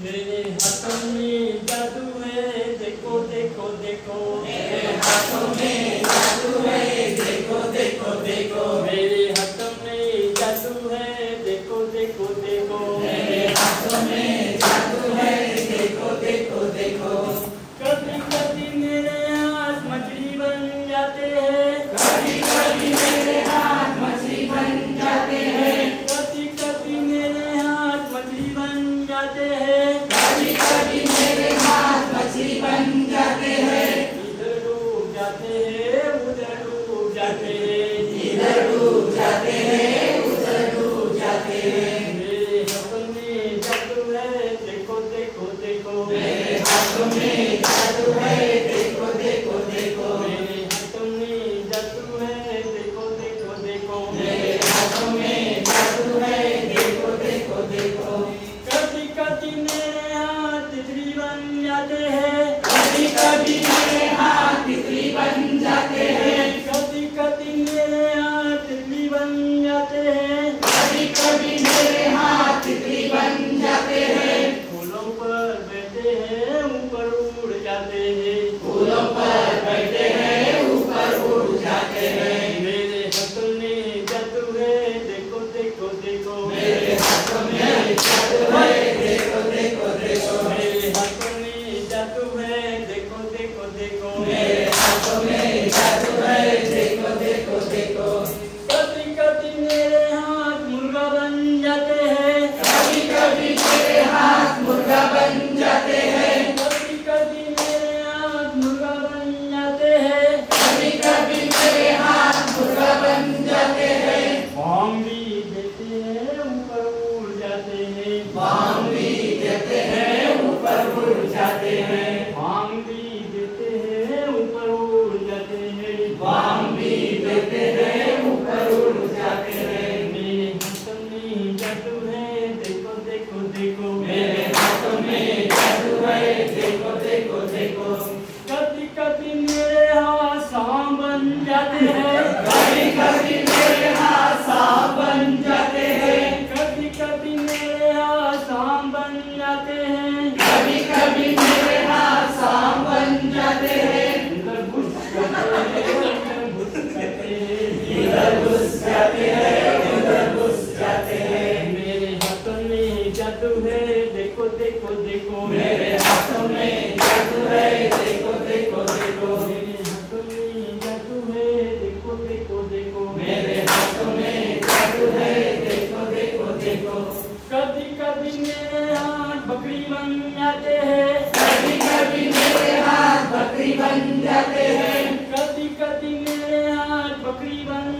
मेरे हाथों में जादू है, देखो देखो देखो। मेरे हाथों में जादू है, देखो देखो देखो। मेरे हाथों में जादू है, देखो देखो देखो। मेरे हाथों में जादू है, देखो देखो देखो। कभी कभी मेरे हाथ मछली बन जाते हैं, कभी कभी मेरे हाथ मछली बन जाते हैं। कभी कभी मेरे हाथ मछली बन जाते हैं। कभी कभी मेरे हाथ मछली बन जाते हैं। इधर डूब जाते हैं, उधर डूब जाते हैं। इधर डूब जाते हैं, उधर डूब जाते हैं। मेरे हाथों में जादू है, देखो देखो देखो। मेरे हाथों में जादू है, देखो देखो देखो। मेरे हाथों में जादू है, देखो देखो देखो। मेरे हाथों में जादू है, देखो देखो देखो। कभी कभी मेरे हाथ तितली बन जाते हैं, कभी कभी मेरे हाथ तितली बन जाते हैं। कभी कभी मेरे हाथ तितली बन जाते हैं। कभी कभी मेरे हाथ तितली बन जाते हैं। फूलों पर बैठे हैं, ऊपर उड़ जाते हैं। फूलों पर बैठे हैं, ऊपर उड़ जाते हैं। मेरे हाथों में जादू है, देखो देखो देखो। मेरे हाथों में जादू है, देखो देखो देखो। मेरे हाथों में जादू है, देखो देखो देखो। मेरे हाथों में जादू है, देखो देखो देखो। कभी कभी मेरे हाथ मुर्गा बन जाते हैं, कभी कभी मेरे हाथ मुर्गा बन जाते हैं। कभी कभी मेरे हाथ मुर्गा बन जाते हैं। कभी कभी मेरे हाथ मुर्गा बन जाते हैं। बांग भी देते हैं, ऊपर उड़ जाते हैं। बांग भी देते हैं, ऊपर उड़ जाते हैं। बांग भी देते हैं, ऊपर उड़ जाते हैं। बांग भी देते हैं, ऊपर उड़ जाते हैं। मेरे हाथों में जादू है, देखो देखो देखो। मेरे हाथों में जादू है, देखो देखो देखो। कभी कभी मेरे हाथ सांप बन जाते हैं, कभी कभी मेरे हाथ सांप बन जाते हैं। कभी कभी मेरे हाथ सांप बन जाते हैं। कभी कभी मेरे हाथ सांप बन जाते हैं। इधर घुस जाते हैं, इधर घुस जाते हैं। इधर घुस जाते हैं, उधर घुस जाते हैं। मेरे हाथों में जादू है, देखो देखो देखो। मेरे हाथों में जादू है, देखो देखो देखो। मेरे हाथों में जादू है, देखो देखो देखो। मेरे हाथों में जादू है, देखो देखो देखो। कभी कभी मेरे हाथ बकरी बन जाते हैं, कभी कभी मेरे हाथ बकरी बन जाते हैं। कभी कभी मेरे हाथ बकरी बन